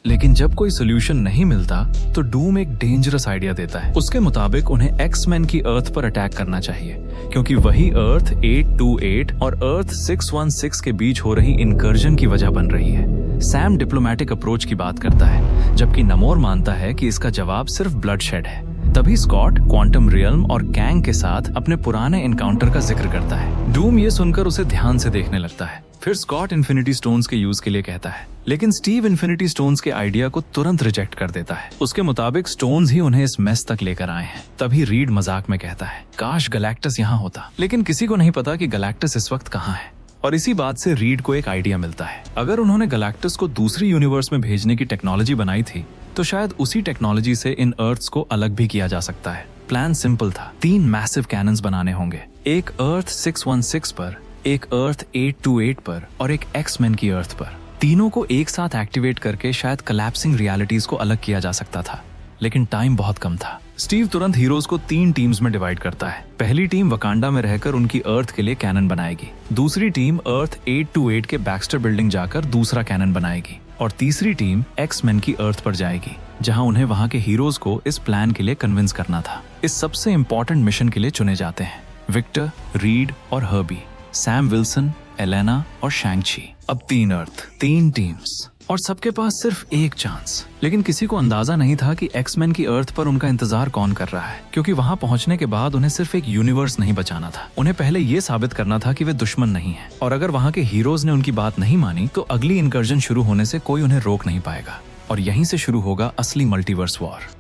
लेकिन जब कोई सोल्यूशन नहीं मिलता तो डूम एक डेंजरस आइडिया देता है। उसके मुताबिक उन्हें एक्स-मैन की अर्थ पर अटैक करना चाहिए, क्योंकि वही अर्थ 828 और अर्थ 616 के बीच हो रही इनकर्जन की वजह बन रही है। सैम डिप्लोमेटिक अप्रोच की बात करता है, जबकि नमोर मानता है कि इसका जवाब सिर्फ ब्लडशेड है। तभी स्कॉट क्वांटम रियल्म और कैंग के साथ अपने पुराने एनकाउंटर का जिक्र करता है। डूम ये सुनकर उसे ध्यान से देखने लगता है। फिर स्कॉट इन्फिनिटी स्टोन्स के यूज के लिए कहता है, लेकिन स्टीव इन्फिनिटी स्टोन्स के आइडिया को तुरंत रिजेक्ट कर देता है। उसके मुताबिक स्टोन्स ही उन्हें इस मेस तक लेकर आए हैं। तभी रीड मजाक में कहता है, काश गैलेक्टस यहाँ होता। लेकिन किसी को नहीं पता कि गैलेक्टस इस वक्त कहाँ है। और इसी बात से रीड को एक आइडिया मिलता है। अगर उन्होंने गैलेक्टस को दूसरी यूनिवर्स में भेजने की टेक्नोलॉजी बनाई थी तो शायद उसी टेक्नोलॉजी से इन अर्थ्स को अलग भी किया जा सकता है। प्लान सिंपल था, 3 मैसिव कैनन्स बनाने होंगे, एक अर्थ 616 पर, एक अर्थ 828 पर और एक एक्स-मैन की अर्थ पर। तीनों को एक साथ एक्टिवेट करके शायद कोलैप्सिंग रियलिटीज को अलग किया जा सकता था, लेकिन टाइम बहुत कम था। स्टीव तुरंत हीरोज को 3 टीम्स में डिवाइड करता है। पहली टीम वकांडा में रहकर उनकी अर्थ के लिए कैनन बनाएगी, दूसरी टीम अर्थ 828 के बैक्स्टर बिल्डिंग जाकर दूसरा कैनन बनाएगी और तीसरी टीम एक्स-मैन की अर्थ पर जाएगी, जहां उन्हें वहां के हीरोज को इस प्लान के लिए कन्विंस करना था। इस सबसे इम्पोर्टेंट मिशन के लिए चुने जाते हैं विक्टर, रीड और हर्बी, सैम विल्सन, एलेना और शैंग-ची। अब 3 अर्थ, 3 टीम्स और सबके पास सिर्फ एक चांस। लेकिन किसी को अंदाजा नहीं था कि एक्स-मैन की अर्थ पर उनका इंतजार कौन कर रहा है, क्योंकि वहां पहुंचने के बाद उन्हें सिर्फ एक यूनिवर्स नहीं बचाना था, उन्हें पहले ये साबित करना था कि वे दुश्मन नहीं हैं। और अगर वहां के हीरोज ने उनकी बात नहीं मानी तो अगली इनकर्जन शुरू होने से कोई उन्हें रोक नहीं पाएगा और यहीं से शुरू होगा असली मल्टीवर्स वॉर।